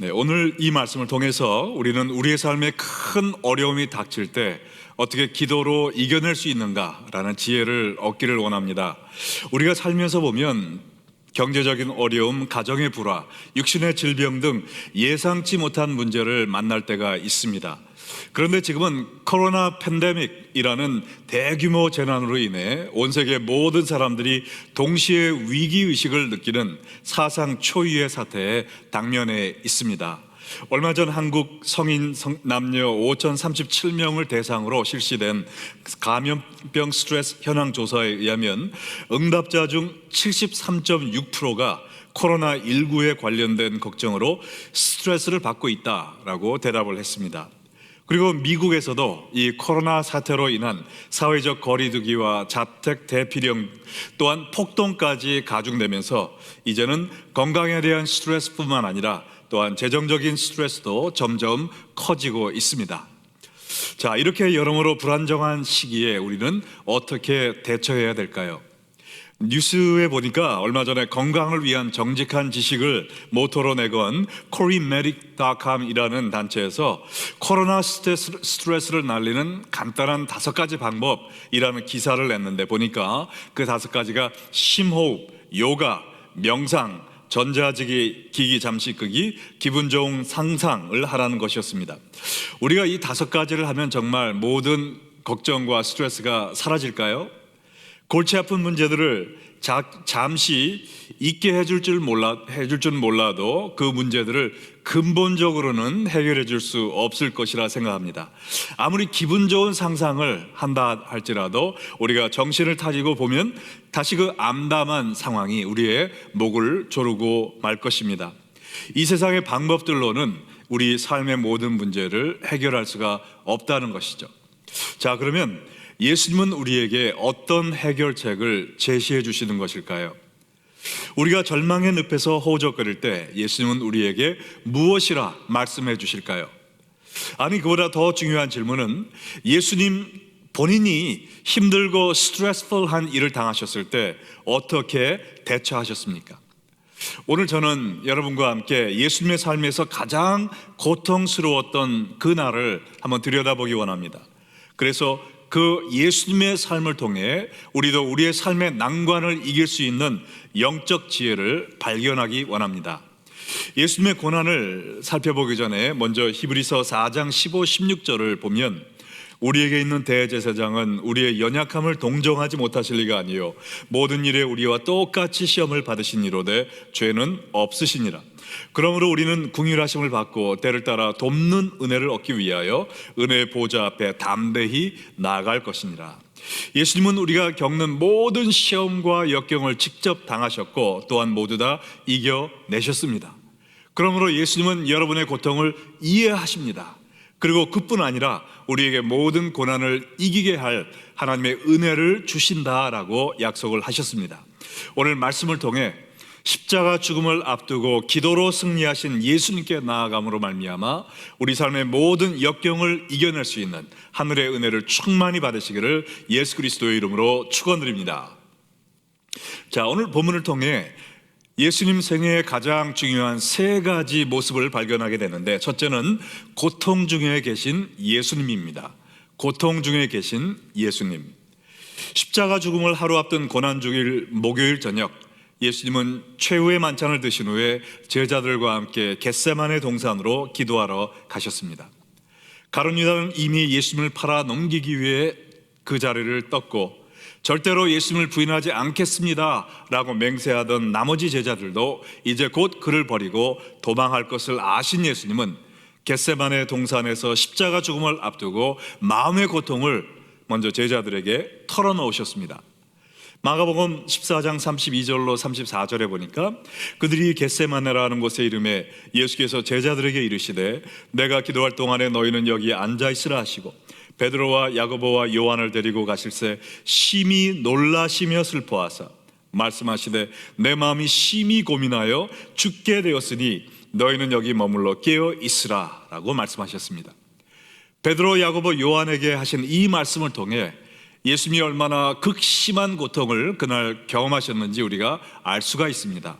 네, 오늘 이 말씀을 통해서 우리는 우리의 삶에 큰 어려움이 닥칠 때 어떻게 기도로 이겨낼 수 있는가라는 지혜를 얻기를 원합니다. 우리가 살면서 보면 경제적인 어려움, 가정의 불화, 육신의 질병 등 예상치 못한 문제를 만날 때가 있습니다. 그런데 지금은 코로나 팬데믹이라는 대규모 재난으로 인해 온 세계 모든 사람들이 동시에 위기의식을 느끼는 사상 초유의 사태에 당면해 있습니다. 얼마 전 한국 성인 남녀 5,037명을 대상으로 실시된 감염병 스트레스 현황 조사에 의하면 응답자 중 73.6%가 코로나19에 관련된 걱정으로 스트레스를 받고 있다라고 대답을 했습니다. 그리고 미국에서도 이 코로나 사태로 인한 사회적 거리두기와 자택 대피령 또한 폭동까지 가중되면서 이제는 건강에 대한 스트레스뿐만 아니라 또한 재정적인 스트레스도 점점 커지고 있습니다. 자, 이렇게 여러모로 불안정한 시기에 우리는 어떻게 대처해야 될까요? 뉴스에 보니까 얼마 전에 건강을 위한 정직한 지식을 모토로 내건 koreamedic.com이라는 단체에서 코로나 스트레스를 날리는 간단한 5가지 방법이라는 기사를 냈는데 보니까 그 5가지가 심호흡, 요가, 명상, 전자기기 잠시 끄기, 기분 좋은 상상을 하라는 것이었습니다. 우리가 이 5가지를 하면 정말 모든 걱정과 스트레스가 사라질까요? 골치 아픈 문제들을 잠시 잊게 해줄 줄 몰라도 그 문제들을 근본적으로는 해결해 줄 수 없을 것이라 생각합니다. 아무리 기분 좋은 상상을 한다 할지라도 우리가 정신을 차리고 보면 다시 그 암담한 상황이 우리의 목을 조르고 말 것입니다. 이 세상의 방법들로는 우리 삶의 모든 문제를 해결할 수가 없다는 것이죠. 자, 그러면 예수님은 우리에게 어떤 해결책을 제시해 주시는 것일까요? 우리가 절망의 늪에서 호적거릴 때 예수님은 우리에게 무엇이라 말씀해 주실까요? 아니, 그보다 더 중요한 질문은 예수님 본인이 힘들고 스트레스풀한 일을 당하셨을 때 어떻게 대처하셨습니까? 오늘 저는 여러분과 함께 예수님의 삶에서 가장 고통스러웠던 그 날을 한번 들여다보기 원합니다. 그래서 그 예수님의 삶을 통해 우리도 우리의 삶의 난관을 이길 수 있는 영적 지혜를 발견하기 원합니다. 예수님의 고난을 살펴보기 전에 먼저 히브리서 4장 15, 16절을 보면 우리에게 있는 대제사장은 우리의 연약함을 동정하지 못하실 리가 아니요 모든 일에 우리와 똑같이 시험을 받으신 이로되 죄는 없으시니라. 그러므로 우리는 긍휼하심을 받고 때를 따라 돕는 은혜를 얻기 위하여 은혜의 보좌 앞에 담대히 나아갈 것이니라. 예수님은 우리가 겪는 모든 시험과 역경을 직접 당하셨고 또한 모두 다 이겨내셨습니다. 그러므로 예수님은 여러분의 고통을 이해하십니다. 그리고 그뿐 아니라 우리에게 모든 고난을 이기게 할 하나님의 은혜를 주신다라고 약속을 하셨습니다. 오늘 말씀을 통해 십자가 죽음을 앞두고 기도로 승리하신 예수님께 나아감으로 말미암아 우리 삶의 모든 역경을 이겨낼 수 있는 하늘의 은혜를 충만히 받으시기를 예수 그리스도의 이름으로 축원드립니다. 자, 오늘 본문을 통해 예수님 생애의 가장 중요한 3가지 모습을 발견하게 되는데, 첫째는 고통 중에 계신 예수님입니다. 고통 중에 계신 예수님. 십자가 죽음을 하루 앞둔 고난주일 목요일 저녁, 예수님은 최후의 만찬을 드신 후에 제자들과 함께 겟세마네 동산으로 기도하러 가셨습니다. 가룟 유다는 이미 예수님을 팔아 넘기기 위해 그 자리를 떴고 절대로 예수님을 부인하지 않겠습니다 라고 맹세하던 나머지 제자들도 이제 곧 그를 버리고 도망할 것을 아신 예수님은 겟세마네 동산에서 십자가 죽음을 앞두고 마음의 고통을 먼저 제자들에게 털어놓으셨습니다. 마가복음 14장 32절로 34절에 보니까 그들이 겟세마네라는 곳의 이름에 예수께서 제자들에게 이르시되 내가 기도할 동안에 너희는 여기 앉아있으라 하시고 베드로와 야고보와 요한을 데리고 가실새 심히 놀라시며 슬퍼하사 말씀하시되 내 마음이 심히 고민하여 죽게 되었으니 너희는 여기 머물러 깨어 있으라 라고 말씀하셨습니다. 베드로, 야고보, 요한에게 하신 이 말씀을 통해 예수님이 얼마나 극심한 고통을 그날 경험하셨는지 우리가 알 수가 있습니다.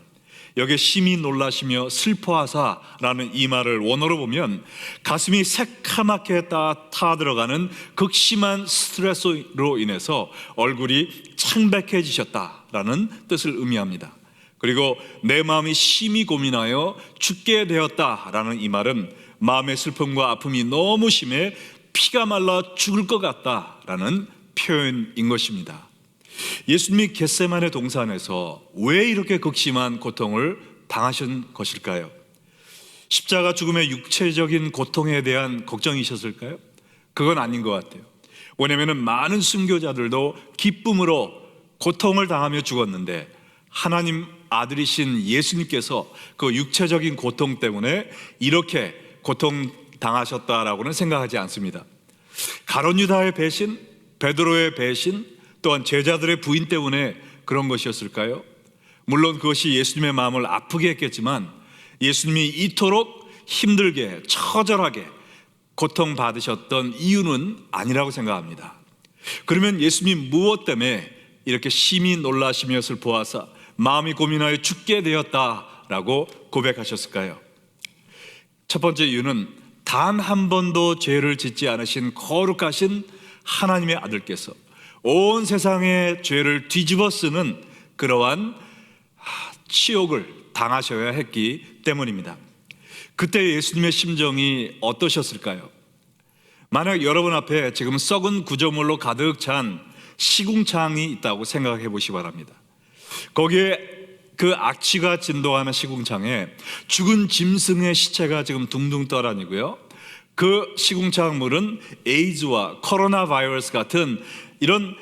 여기에 심히 놀라시며 슬퍼하사라는 이 말을 원어로 보면 가슴이 새카맣게 타들어가는 극심한 스트레스로 인해서 얼굴이 창백해지셨다라는 뜻을 의미합니다. 그리고 내 마음이 심히 고민하여 죽게 되었다라는 이 말은 마음의 슬픔과 아픔이 너무 심해 피가 말라 죽을 것 같다라는 표현인 것입니다. 예수님이 겟세마네 동산에서 왜 이렇게 극심한 고통을 당하신 것일까요? 십자가 죽음의 육체적인 고통에 대한 걱정이셨을까요? 그건 아닌 것 같아요. 왜냐하면 많은 순교자들도 기쁨으로 고통을 당하며 죽었는데 하나님 아들이신 예수님께서 그 육체적인 고통 때문에 이렇게 고통 당하셨다라고는 생각하지 않습니다. 가룟 유다의 배신, 베드로의 배신, 또한 제자들의 부인 때문에 그런 것이었을까요? 물론 그것이 예수님의 마음을 아프게 했겠지만 예수님이 이토록 힘들게 처절하게 고통받으셨던 이유는 아니라고 생각합니다. 그러면 예수님이 무엇 때문에 이렇게 심히 놀라시며 슬퍼하사 마음이 고민하여 죽게 되었다라고 고백하셨을까요? 첫 번째 이유는 단 한 번도 죄를 짓지 않으신 거룩하신 하나님의 아들께서 온 세상의 죄를 뒤집어 쓰는 그러한 치욕을 당하셔야 했기 때문입니다. 그때 예수님의 심정이 어떠셨을까요? 만약 여러분 앞에 지금 썩은 구조물로 가득 찬 시궁창이 있다고 생각해 보시기 바랍니다. 거기에 그 악취가 진동하는 시궁창에 죽은 짐승의 시체가 지금 둥둥 떠다니고요, 그 시궁창 물은 에이즈와 코로나 바이러스 같은 이런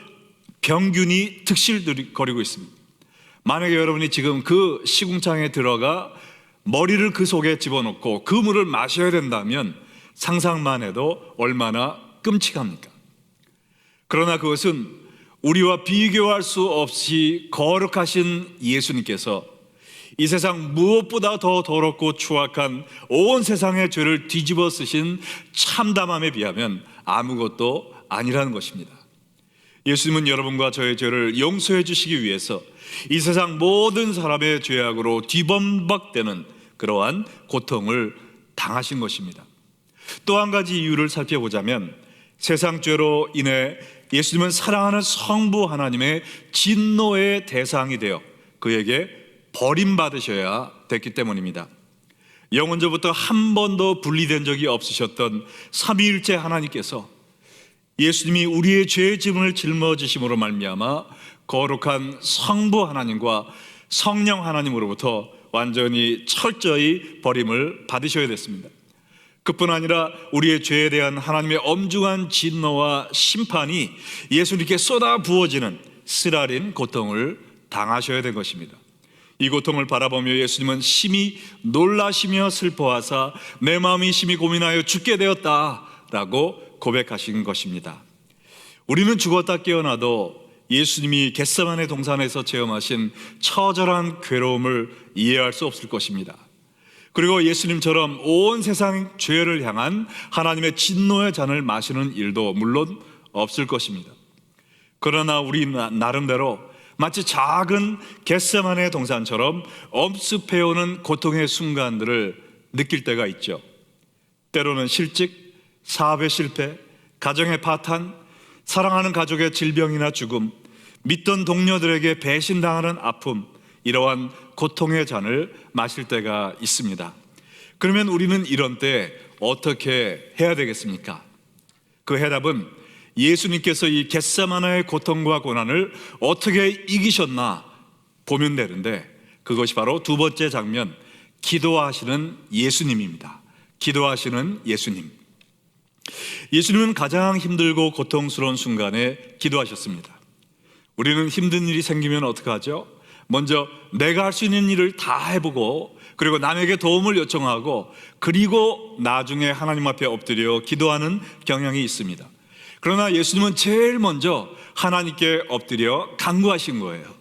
병균이 득실거리고 있습니다. 만약에 여러분이 지금 그 시궁창에 들어가 머리를 그 속에 집어넣고 그 물을 마셔야 된다면 상상만 해도 얼마나 끔찍합니까? 그러나 그것은 우리와 비교할 수 없이 거룩하신 예수님께서 이 세상 무엇보다 더 더럽고 추악한 온 세상의 죄를 뒤집어 쓰신 참담함에 비하면 아무것도 아니라는 것입니다. 예수님은 여러분과 저의 죄를 용서해 주시기 위해서 이 세상 모든 사람의 죄악으로 뒤범벅되는 그러한 고통을 당하신 것입니다. 또 한 가지 이유를 살펴보자면 세상 죄로 인해 예수님은 사랑하는 성부 하나님의 진노의 대상이 되어 그에게 버림받으셔야 됐기 때문입니다. 영원전부터 한 번도 분리된 적이 없으셨던 삼위일체 하나님께서 예수님이 우리의 죄의 짐을 짊어지심으로 말미암아 거룩한 성부 하나님과 성령 하나님으로부터 완전히 철저히 버림을 받으셔야 됐습니다. 그뿐 아니라 우리의 죄에 대한 하나님의 엄중한 진노와 심판이 예수님께 쏟아 부어지는 쓰라린 고통을 당하셔야 된 것입니다. 이 고통을 바라보며 예수님은 심히 놀라시며 슬퍼하사 내 마음이 심히 고민하여 죽게 되었다라고 고백하신 것입니다. 우리는 죽었다 깨어나도 예수님이 겟세마네 동산에서 체험하신 처절한 괴로움을 이해할 수 없을 것입니다. 그리고 예수님처럼 온 세상 죄를 향한 하나님의 진노의 잔을 마시는 일도 물론 없을 것입니다. 그러나 우리 나름대로 마치 작은 겟세마네 동산처럼 엄습해오는 고통의 순간들을 느낄 때가 있죠. 때로는 실직, 사업의 실패, 가정의 파탄, 사랑하는 가족의 질병이나 죽음, 믿던 동료들에게 배신당하는 아픔, 이러한 고통의 잔을 마실 때가 있습니다. 그러면 우리는 이런 때 어떻게 해야 되겠습니까? 그 해답은 예수님께서 이 겟세마네의 고통과 고난을 어떻게 이기셨나 보면 되는데, 그것이 바로 두 번째 장면, 기도하시는 예수님입니다. 기도하시는 예수님. 예수님은 가장 힘들고 고통스러운 순간에 기도하셨습니다. 우리는 힘든 일이 생기면 어떻게 하죠? 먼저 내가 할 수 있는 일을 다 해보고, 그리고 남에게 도움을 요청하고, 그리고 나중에 하나님 앞에 엎드려 기도하는 경향이 있습니다. 그러나 예수님은 제일 먼저 하나님께 엎드려 간구하신 거예요.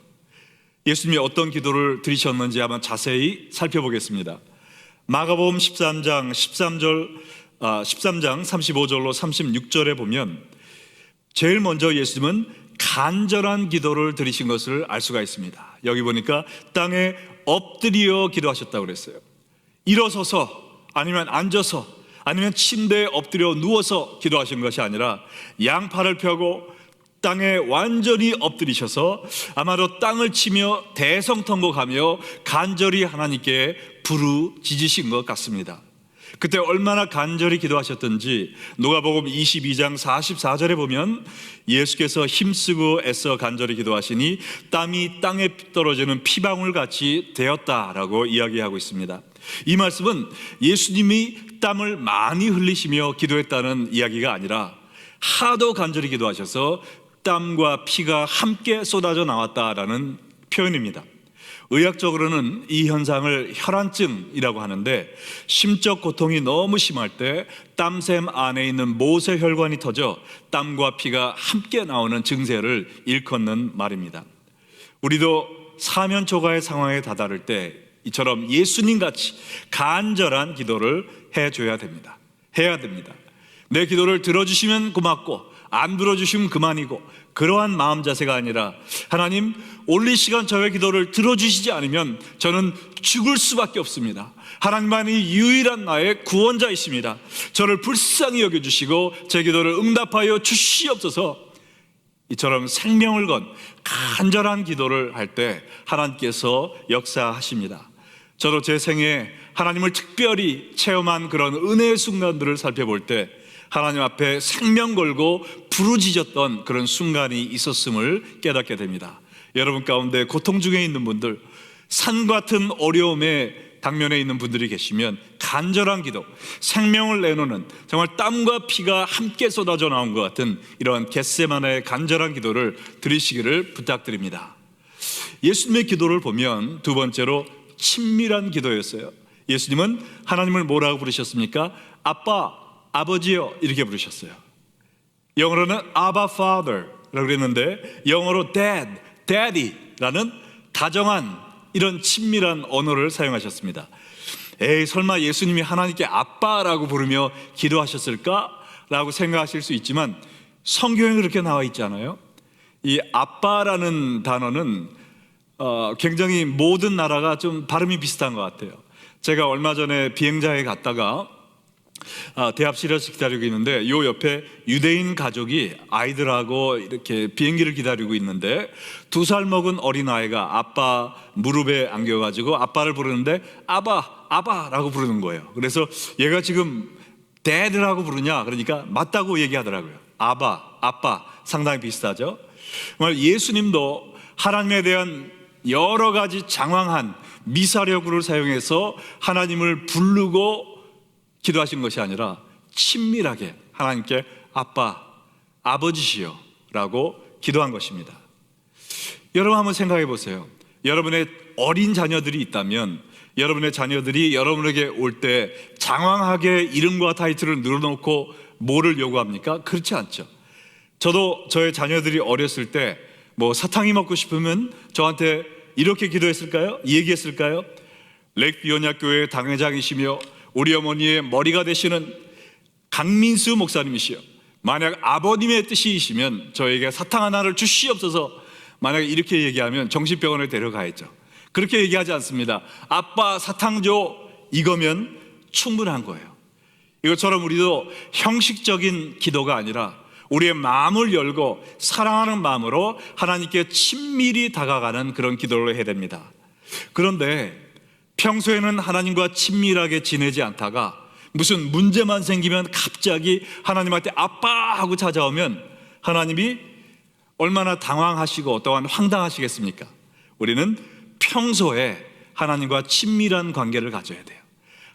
예수님이 어떤 기도를 드리셨는지 한번 자세히 살펴보겠습니다. 마가복음 13장 35절로 36절에 보면 제일 먼저 예수님은 간절한 기도를 드리신 것을 알 수가 있습니다. 여기 보니까 땅에 엎드려 기도하셨다고 그랬어요. 일어서서 아니면 앉아서 아니면 침대에 엎드려 누워서 기도하신 것이 아니라 양팔을 펴고 땅에 완전히 엎드리셔서 아마도 땅을 치며 대성통곡하며 간절히 하나님께 부르짖으신 것 같습니다. 그때 얼마나 간절히 기도하셨던지 누가복음 22장 44절에 보면 예수께서 힘쓰고 애써 간절히 기도하시니 땀이 땅에 떨어지는 피방울 같이 되었다라고 이야기하고 있습니다. 이 말씀은 예수님이 땀을 많이 흘리시며 기도했다는 이야기가 아니라 하도 간절히 기도하셔서 땀과 피가 함께 쏟아져 나왔다라는 표현입니다. 의학적으로는 이 현상을 혈안증이라고 하는데 심적 고통이 너무 심할 때 땀샘 안에 있는 모세혈관이 터져 땀과 피가 함께 나오는 증세를 일컫는 말입니다. 우리도 사면초가의 상황에 다다를 때 이처럼 예수님같이 간절한 기도를 해줘야 됩니다. 해야 됩니다. 내 기도를 들어주시면 고맙고 안 들어주시면 그만이고 그러한 마음 자세가 아니라 하나님 오늘 이 시간 저의 기도를 들어주시지 않으면 저는 죽을 수밖에 없습니다. 하나님만이 유일한 나의 구원자이십니다. 저를 불쌍히 여겨주시고 제 기도를 응답하여 주시옵소서. 이처럼 생명을 건 간절한 기도를 할 때 하나님께서 역사하십니다. 저도 제 생에 하나님을 특별히 체험한 그런 은혜의 순간들을 살펴볼 때 하나님 앞에 생명 걸고 부르짖었던 그런 순간이 있었음을 깨닫게 됩니다. 여러분 가운데 고통 중에 있는 분들, 산 같은 어려움에 당면에 있는 분들이 계시면 간절한 기도, 생명을 내놓는 정말 땀과 피가 함께 쏟아져 나온 것 같은 이러한 겟세마네의 간절한 기도를 드리시기를 부탁드립니다. 예수님의 기도를 보면 두 번째로 친밀한 기도였어요. 예수님은 하나님을 뭐라고 부르셨습니까? 아빠, 아버지요 이렇게 부르셨어요. 영어로는 아바 파더라고 그랬는데 영어로 dad, daddy라는 다정한 이런 친밀한 언어를 사용하셨습니다. 에이 설마 예수님이 하나님께 아빠라고 부르며 기도하셨을까? 라고 생각하실 수 있지만 성경에 그렇게 나와 있지 않아요? 이 아빠라는 단어는 굉장히 모든 나라가 좀 발음이 비슷한 것 같아요. 제가 얼마 전에 비행장에 갔다가 대합실에서 기다리고 있는데 요 옆에 유대인 가족이 아이들하고 이렇게 비행기를 기다리고 있는데 2살 먹은 어린아이가 아빠 무릎에 안겨가지고 아빠를 부르는데 아바라고 부르는 거예요. 그래서 얘가 지금 dad라고 부르냐 그러니까 맞다고 얘기하더라고요. 아빠 상당히 비슷하죠. 정말 예수님도 하나님에 대한 여러 가지 장황한 미사려구를 사용해서 하나님을 부르고 기도하신 것이 아니라 친밀하게 하나님께 아빠, 아버지시여 라고 기도한 것입니다. 여러분 한번 생각해 보세요. 여러분의 어린 자녀들이 있다면 여러분의 자녀들이 여러분에게 올 때 장황하게 이름과 타이틀을 늘어놓고 뭐를 요구합니까? 그렇지 않죠. 저도 저의 자녀들이 어렸을 때 뭐 사탕이 먹고 싶으면 저한테 이렇게 기도했을까요? 얘기했을까요? 렉비언야교회 당회장이시며 우리 어머니의 머리가 되시는 강민수 목사님이시여, 만약 아버님의 뜻이시면 저에게 사탕 하나를 주시옵소서. 만약 이렇게 얘기하면 정신병원에 데려가야죠. 그렇게 얘기하지 않습니다. 아빠 사탕 줘, 이거면 충분한 거예요. 이것처럼 우리도 형식적인 기도가 아니라 우리의 마음을 열고 사랑하는 마음으로 하나님께 친밀히 다가가는 그런 기도를 해야 됩니다. 그런데 평소에는 하나님과 친밀하게 지내지 않다가 무슨 문제만 생기면 갑자기 하나님한테 아빠 하고 찾아오면 하나님이 얼마나 당황하시고 또한 황당하시겠습니까? 우리는 평소에 하나님과 친밀한 관계를 가져야 돼요.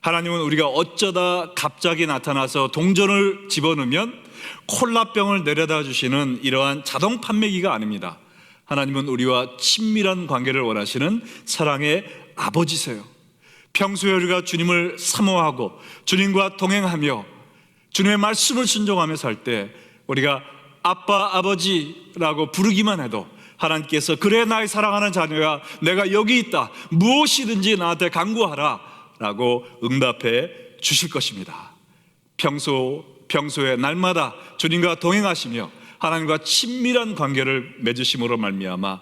하나님은 우리가 어쩌다 갑자기 나타나서 동전을 집어넣으면 콜라병을 내려다 주시는 이러한 자동 판매기가 아닙니다. 하나님은 우리와 친밀한 관계를 원하시는 사랑의 아버지세요. 평소에 우리가 주님을 사모하고 주님과 동행하며 주님의 말씀을 순종하며 살 때 우리가 아빠, 아버지라고 부르기만 해도 하나님께서 그래 나의 사랑하는 자녀야, 내가 여기 있다, 무엇이든지 나한테 간구하라 라고 응답해 주실 것입니다. 평소에 날마다 주님과 동행하시며 하나님과 친밀한 관계를 맺으심으로 말미암아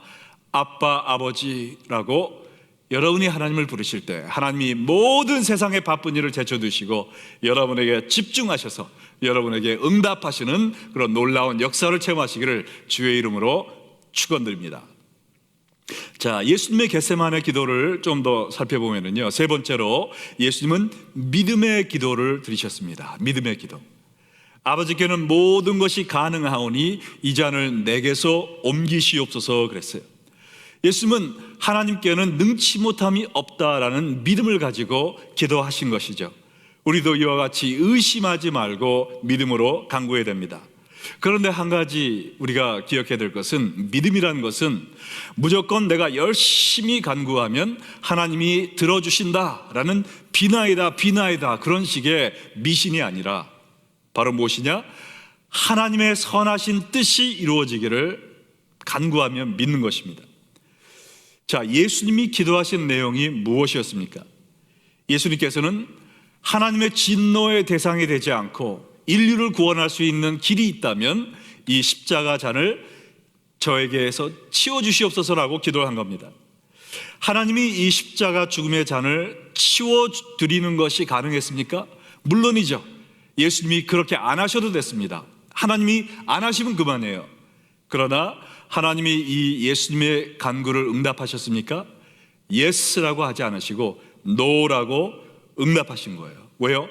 아빠, 아버지라고 여러분이 하나님을 부르실 때 하나님이 모든 세상의 바쁜 일을 제쳐두시고 여러분에게 집중하셔서 여러분에게 응답하시는 그런 놀라운 역사를 체험하시기를 주의 이름으로 축원드립니다. 자, 예수님의 겟세마네 기도를 좀 더 살펴보면요, 세 번째로 예수님은 믿음의 기도를 드리셨습니다. 믿음의 기도. 아버지께는 모든 것이 가능하오니 이 잔을 내게서 옮기시옵소서 그랬어요. 예수님은 하나님께는 능치 못함이 없다라는 믿음을 가지고 기도하신 것이죠. 우리도 이와 같이 의심하지 말고 믿음으로 간구해야 됩니다. 그런데 한 가지 우리가 기억해야 될 것은, 믿음이라는 것은 무조건 내가 열심히 간구하면 하나님이 들어주신다라는 비나이다 그런 식의 미신이 아니라 바로 무엇이냐? 하나님의 선하신 뜻이 이루어지기를 간구하며 믿는 것입니다. 자, 예수님이 기도하신 내용이 무엇이었습니까? 예수님께서는 하나님의 진노의 대상이 되지 않고 인류를 구원할 수 있는 길이 있다면 이 십자가 잔을 저에게서 치워주시옵소서라고 기도를 한 겁니다. 하나님이 이 십자가 죽음의 잔을 치워드리는 것이 가능했습니까? 물론이죠. 예수님이 그렇게 안 하셔도 됐습니다. 하나님이 안 하시면 그만이에요. 그러나 하나님이 이 예수님의 간구를 응답하셨습니까? 예스라고 하지 않으시고 노라고 응답하신 거예요. 왜요?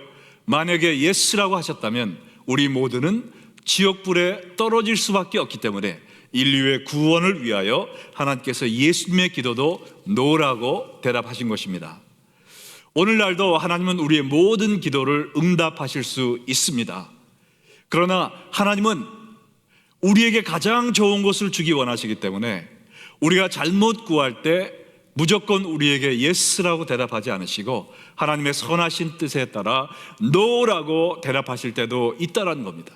만약에 예스라고 하셨다면 우리 모두는 지옥불에 떨어질 수밖에 없기 때문에 인류의 구원을 위하여 하나님께서 예수님의 기도도 노라고 대답하신 것입니다. 오늘날도 하나님은 우리의 모든 기도를 응답하실 수 있습니다. 그러나 하나님은 우리에게 가장 좋은 것을 주기 원하시기 때문에 우리가 잘못 구할 때 무조건 우리에게 예스라고 대답하지 않으시고 하나님의 선하신 뜻에 따라 노라고 대답하실 때도 있다라는 겁니다.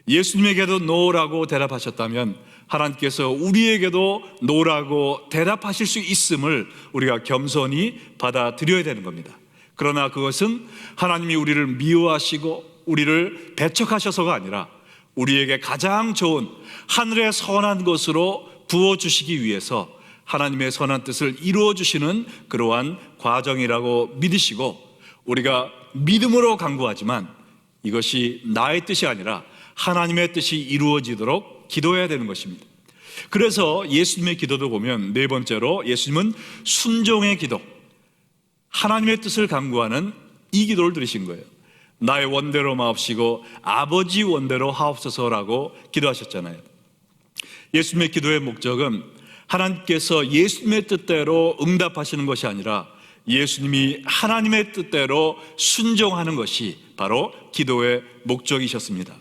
예수님에게도 노라고 대답하셨다면 하나님께서 우리에게도 노라고 대답하실 수 있음을 우리가 겸손히 받아들여야 되는 겁니다. 그러나 그것은 하나님이 우리를 미워하시고 우리를 배척하셔서가 아니라 우리에게 가장 좋은 하늘의 선한 것으로 부어주시기 위해서 하나님의 선한 뜻을 이루어주시는 그러한 과정이라고 믿으시고, 우리가 믿음으로 간구하지만 이것이 나의 뜻이 아니라 하나님의 뜻이 이루어지도록 기도해야 되는 것입니다. 그래서 예수님의 기도도 보면 네 번째로 예수님은 순종의 기도, 하나님의 뜻을 간구하는 이 기도를 드리신 거예요. 나의 원대로 마옵시고 아버지 원대로 하옵소서라고 기도하셨잖아요. 예수님의 기도의 목적은 하나님께서 예수님의 뜻대로 응답하시는 것이 아니라 예수님이 하나님의 뜻대로 순종하는 것이 바로 기도의 목적이셨습니다.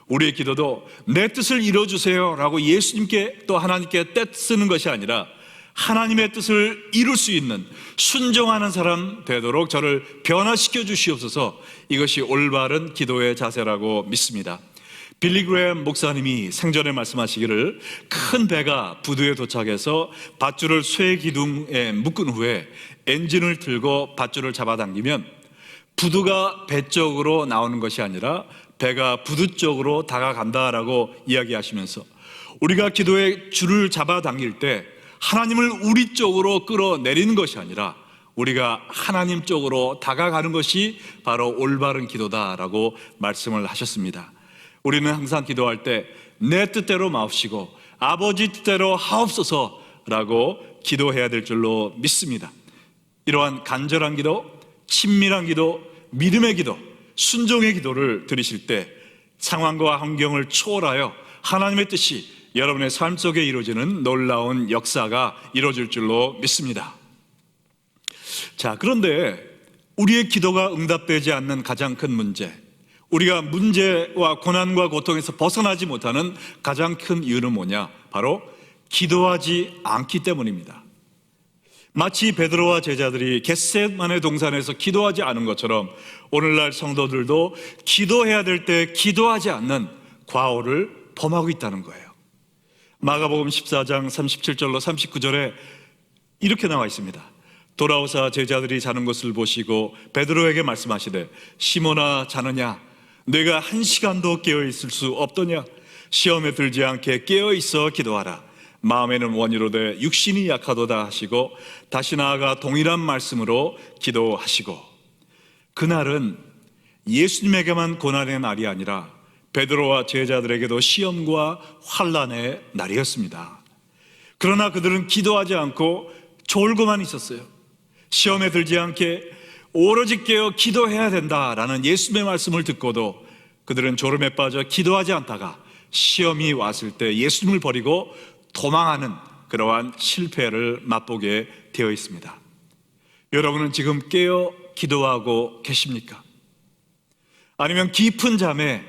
우리의 기도도 내 뜻을 이루어주세요 라고 예수님께 또 하나님께 떼쓰는 것이 아니라 하나님의 뜻을 이룰 수 있는 순종하는 사람 되도록 저를 변화시켜 주시옵소서, 이것이 올바른 기도의 자세라고 믿습니다. 빌리 그레이엄 목사님이 생전에 말씀하시기를, 큰 배가 부두에 도착해서 밧줄을 쇠 기둥에 묶은 후에 엔진을 들고 밧줄을 잡아당기면 부두가 배 쪽으로 나오는 것이 아니라 배가 부두 쪽으로 다가간다라고 이야기하시면서, 우리가 기도의 줄을 잡아당길 때 하나님을 우리 쪽으로 끌어내리는 것이 아니라 우리가 하나님 쪽으로 다가가는 것이 바로 올바른 기도다라고 말씀을 하셨습니다. 우리는 항상 기도할 때 내 뜻대로 마옵시고 아버지 뜻대로 하옵소서라고 기도해야 될 줄로 믿습니다. 이러한 간절한 기도, 친밀한 기도, 믿음의 기도, 순종의 기도를 드리실 때 상황과 환경을 초월하여 하나님의 뜻이 여러분의 삶 속에 이루어지는 놀라운 역사가 이루어질 줄로 믿습니다. 자, 그런데 우리의 기도가 응답되지 않는 가장 큰 문제, 우리가 문제와 고난과 고통에서 벗어나지 못하는 가장 큰 이유는 뭐냐? 바로 기도하지 않기 때문입니다. 마치 베드로와 제자들이 겟세마네 동산에서 기도하지 않은 것처럼 오늘날 성도들도 기도해야 될 때 기도하지 않는 과오를 범하고 있다는 거예요. 마가복음 14장 37절로 39절에 이렇게 나와 있습니다. 돌아오사 제자들이 자는 것을 보시고 베드로에게 말씀하시되, 시몬아 자느냐? 내가 1시간도 깨어있을 수 없더냐? 시험에 들지 않게 깨어있어 기도하라. 마음에는 원이로되 육신이 약하도다 하시고 다시 나아가 동일한 말씀으로 기도하시고, 그날은 예수님에게만 고난의 날이 아니라 베드로와 제자들에게도 시험과 환난의 날이었습니다. 그러나 그들은 기도하지 않고 졸고만 있었어요. 시험에 들지 않게 오로지 깨어 기도해야 된다라는 예수님의 말씀을 듣고도 그들은 졸음에 빠져 기도하지 않다가 시험이 왔을 때 예수님을 버리고 도망하는 그러한 실패를 맛보게 되어 있습니다. 여러분은 지금 깨어 기도하고 계십니까? 아니면 깊은 잠에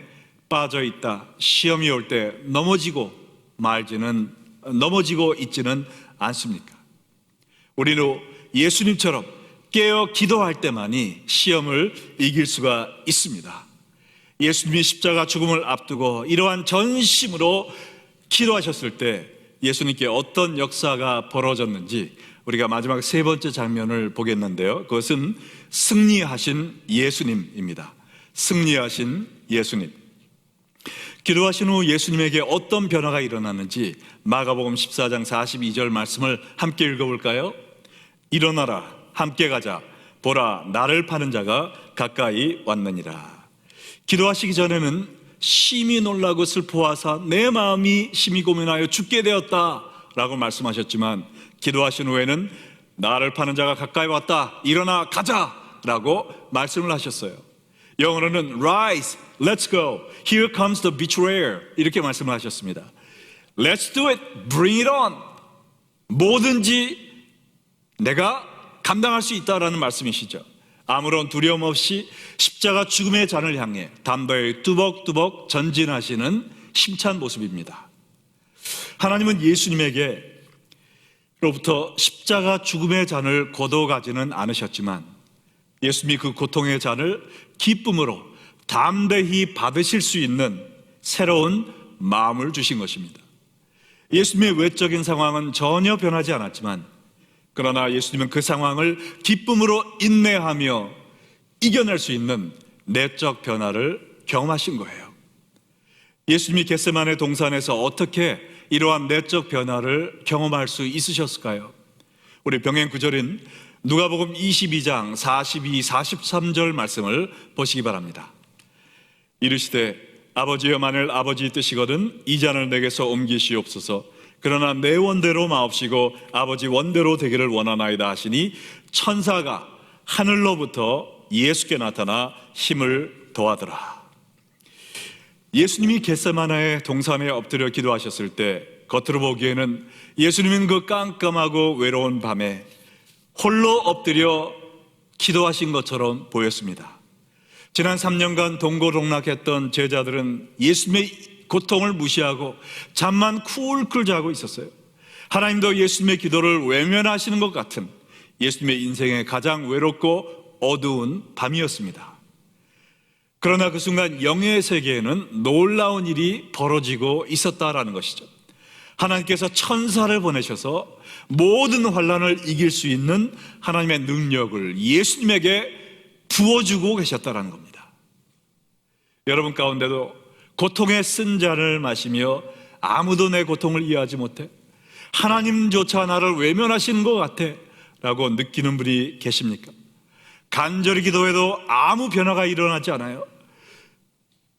빠져 있다 시험이 올 때 넘어지고 있지는 않습니까? 우리는 예수님처럼 깨어 기도할 때만이 시험을 이길 수가 있습니다. 예수님이 십자가 죽음을 앞두고 이러한 전심으로 기도하셨을 때 예수님께 어떤 역사가 벌어졌는지 우리가 마지막 세 번째 장면을 보겠는데요, 그것은 승리하신 예수님입니다. 승리하신 예수님. 기도하신 후 예수님에게 어떤 변화가 일어났는지 마가복음 14장 42절 말씀을 함께 읽어볼까요? 일어나라, 함께 가자. 보라, 나를 파는 자가 가까이 왔느니라. 기도하시기 전에는 심히 놀라고 슬퍼하사 내 마음이 심히 고민하여 죽게 되었다 라고 말씀하셨지만, 기도하신 후에는 나를 파는 자가 가까이 왔다, 일어나 가자 라고 말씀을 하셨어요. 영어로는 Rise, let's go, here comes the betrayer, 이렇게 말씀을 하셨습니다. Let's do it, bring it on. 뭐든지 내가 감당할 수 있다라는 말씀이시죠. 아무런 두려움 없이 십자가 죽음의 잔을 향해 담대히 뚜벅뚜벅 전진하시는 힘찬 모습입니다. 하나님은 예수님에게로부터 십자가 죽음의 잔을 거둬가지는 않으셨지만 예수님이 그 고통의 잔을 기쁨으로 담대히 받으실 수 있는 새로운 마음을 주신 것입니다. 예수님의 외적인 상황은 전혀 변하지 않았지만, 그러나 예수님은 그 상황을 기쁨으로 인내하며 이겨낼 수 있는 내적 변화를 경험하신 거예요. 예수님이 겟세마네 동산에서 어떻게 이러한 내적 변화를 경험할 수 있으셨을까요? 우리 병행 구절인 누가복음 22장 42, 43절 말씀을 보시기 바랍니다. 이르시되 아버지여, 만일 아버지 뜻이거든 이 잔을 내게서 옮기시옵소서. 그러나 내 원대로 마옵시고 아버지 원대로 되기를 원하나이다 하시니 천사가 하늘로부터 예수께 나타나 힘을 더하더라. 예수님이 겟세마네 동산에 엎드려 기도하셨을 때 겉으로 보기에는 예수님은 그 깜깜하고 외로운 밤에 홀로 엎드려 기도하신 것처럼 보였습니다. 지난 3년간 동고동락했던 제자들은 예수님의 고통을 무시하고 잠만 쿨쿨 자고 있었어요. 하나님도 예수님의 기도를 외면하시는 것 같은 예수님의 인생의 가장 외롭고 어두운 밤이었습니다. 그러나 그 순간 영의 세계에는 놀라운 일이 벌어지고 있었다라는 것이죠. 하나님께서 천사를 보내셔서 모든 환난을 이길 수 있는 하나님의 능력을 예수님에게 부어주고 계셨다는 겁니다. 여러분 가운데도 고통의 쓴 잔을 마시며 아무도 내 고통을 이해하지 못해, 하나님조차 나를 외면하시는 것 같아 라고 느끼는 분이 계십니까? 간절히 기도해도 아무 변화가 일어나지 않아요.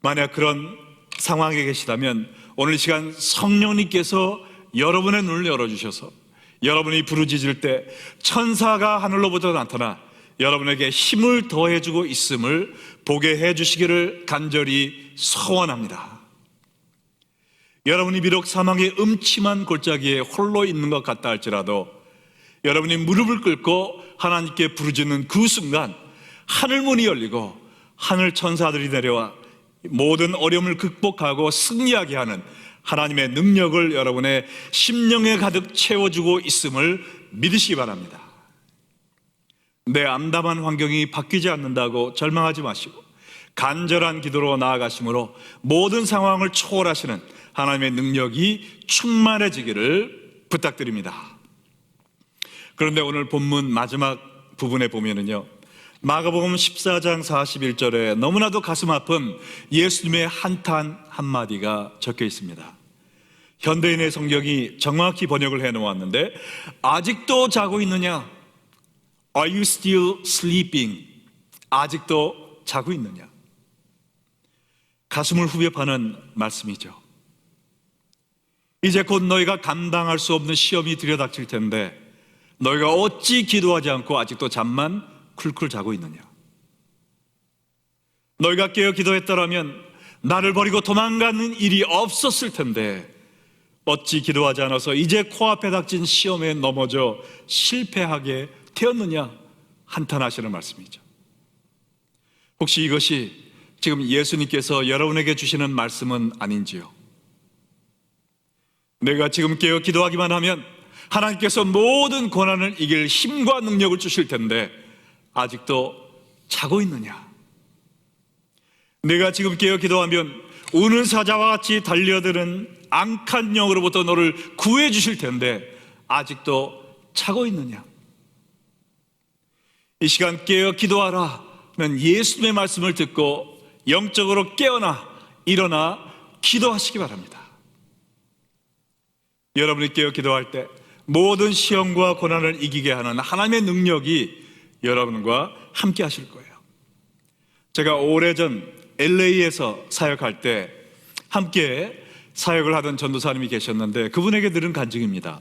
만약 그런 상황에 계시다면 오늘 이 시간 성령님께서 여러분의 눈을 열어주셔서 여러분이 부르짖을 때 천사가 하늘로부터 나타나 여러분에게 힘을 더해주고 있음을 보게 해주시기를 간절히 소원합니다. 여러분이 비록 사망의 음침한 골짜기에 홀로 있는 것 같다 할지라도 여러분이 무릎을 꿇고 하나님께 부르짖는 그 순간 하늘문이 열리고 하늘 천사들이 내려와 모든 어려움을 극복하고 승리하게 하는 하나님의 능력을 여러분의 심령에 가득 채워주고 있음을 믿으시기 바랍니다. 내 암담한 환경이 바뀌지 않는다고 절망하지 마시고 간절한 기도로 나아가심으로 모든 상황을 초월하시는 하나님의 능력이 충만해지기를 부탁드립니다. 그런데 오늘 본문 마지막 부분에 보면은요, 마가복음 14장 41절에 너무나도 가슴 아픈 예수님의 한탄 한마디가 적혀 있습니다. 현대인의 성경이 정확히 번역을 해놓았는데, 아직도 자고 있느냐? Are you still sleeping? 아직도 자고 있느냐? 가슴을 후벼 파는 말씀이죠. 이제 곧 너희가 감당할 수 없는 시험이 들여닥칠 텐데 너희가 어찌 기도하지 않고 아직도 잠만 쿨쿨 자고 있느냐? 너희가 깨어 기도했더라면 나를 버리고 도망가는 일이 없었을 텐데 어찌 기도하지 않아서 이제 코앞에 닥친 시험에 넘어져 실패하게 되었느냐? 한탄하시는 말씀이죠. 혹시 이것이 지금 예수님께서 여러분에게 주시는 말씀은 아닌지요? 내가 지금 깨어 기도하기만 하면 하나님께서 모든 고난을 이길 힘과 능력을 주실 텐데 아직도 자고 있느냐? 내가 지금 깨어 기도하면 우는 사자와 같이 달려드는 악한 영으로부터 너를 구해 주실 텐데 아직도 자고 있느냐? 이 시간 깨어 기도하라는 예수님의 말씀을 듣고 영적으로 깨어나 일어나 기도하시기 바랍니다. 여러분이 깨어 기도할 때 모든 시험과 고난을 이기게 하는 하나님의 능력이 여러분과 함께 하실 거예요. 제가 오래전 LA에서 사역할 때 함께 사역을 하던 전도사님이 계셨는데 그분에게 들은 간증입니다.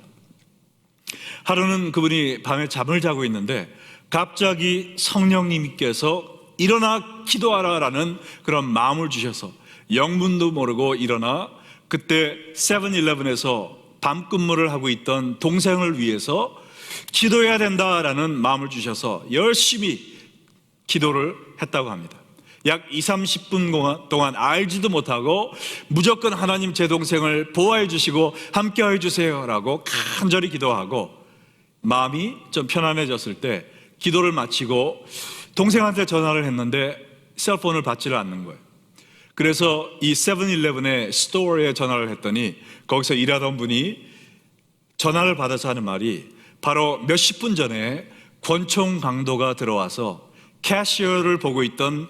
하루는 그분이 밤에 잠을 자고 있는데 갑자기 성령님께서 일어나 기도하라라는 그런 마음을 주셔서 영문도 모르고 일어나 그때 세븐일레븐에서 밤근무를 하고 있던 동생을 위해서 기도해야 된다라는 마음을 주셔서 열심히 기도를 했다고 합니다. 약 20-30분 동안 알지도 못하고 무조건 하나님 제 동생을 보호해 주시고 함께해 주세요라고 간절히 기도하고 마음이 좀 편안해졌을 때 기도를 마치고 동생한테 전화를 했는데 셀폰을 받지를 않는 거예요. 그래서 이 세븐일레븐의 스토어에 전화를 했더니 거기서 일하던 분이 전화를 받아서 하는 말이 바로 몇십 분 전에 권총 강도가 들어와서 캐시어를 보고 있던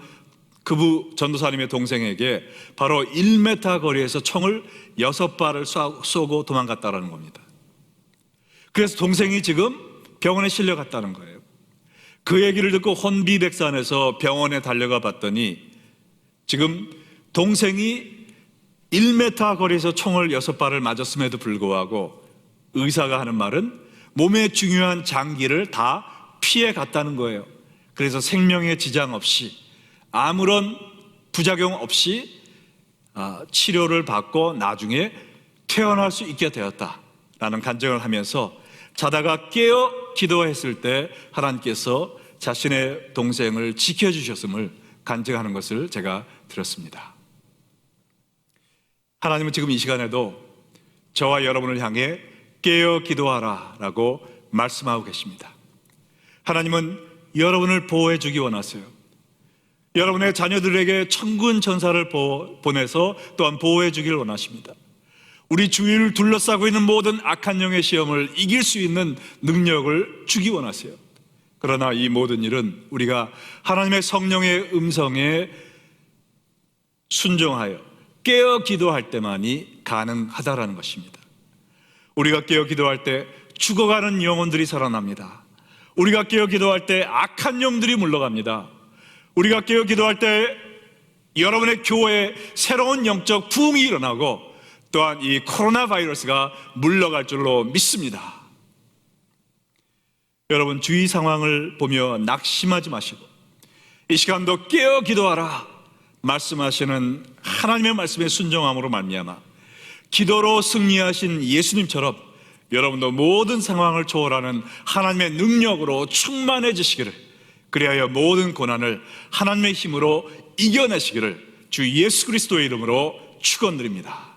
그부 전도사님의 동생에게 바로 1m 거리에서 총을 6발을 쏘고 도망갔다는 겁니다. 그래서 동생이 지금 병원에 실려갔다는 거예요. 그 얘기를 듣고 혼비백산해서 병원에 달려가 봤더니 지금 동생이 1m 거리에서 총을 6발을 맞았음에도 불구하고 의사가 하는 말은 몸의 중요한 장기를 다 피해 갔다는 거예요. 그래서 생명에 지장 없이 아무런 부작용 없이 치료를 받고 나중에 퇴원할 수 있게 되었다라는 간증을 하면서 자다가 깨어 기도했을 때 하나님께서 자신의 동생을 지켜주셨음을 간증하는 것을 제가 들었습니다. 하나님은 지금 이 시간에도 저와 여러분을 향해 깨어 기도하라 라고 말씀하고 계십니다. 하나님은 여러분을 보호해 주기 원하세요. 여러분의 자녀들에게 천군 천사를 보내서 또한 보호해 주기를 원하십니다. 우리 주위를 둘러싸고 있는 모든 악한 영의 시험을 이길 수 있는 능력을 주기 원하세요. 그러나 이 모든 일은 우리가 하나님의 성령의 음성에 순종하여 깨어 기도할 때만이 가능하다라는 것입니다. 우리가 깨어 기도할 때 죽어가는 영혼들이 살아납니다. 우리가 깨어 기도할 때 악한 영들이 물러갑니다. 우리가 깨어 기도할 때 여러분의 교회에 새로운 영적 부흥이 일어나고 또한 이 코로나 바이러스가 물러갈 줄로 믿습니다. 여러분 주위 상황을 보며 낙심하지 마시고 이 시간도 깨어 기도하라 말씀하시는 하나님의 말씀에 순종함으로 말미암아 기도로 승리하신 예수님처럼 여러분도 모든 상황을 초월하는 하나님의 능력으로 충만해지시기를, 그리하여 모든 고난을 하나님의 힘으로 이겨내시기를 주 예수 그리스도의 이름으로 축원드립니다.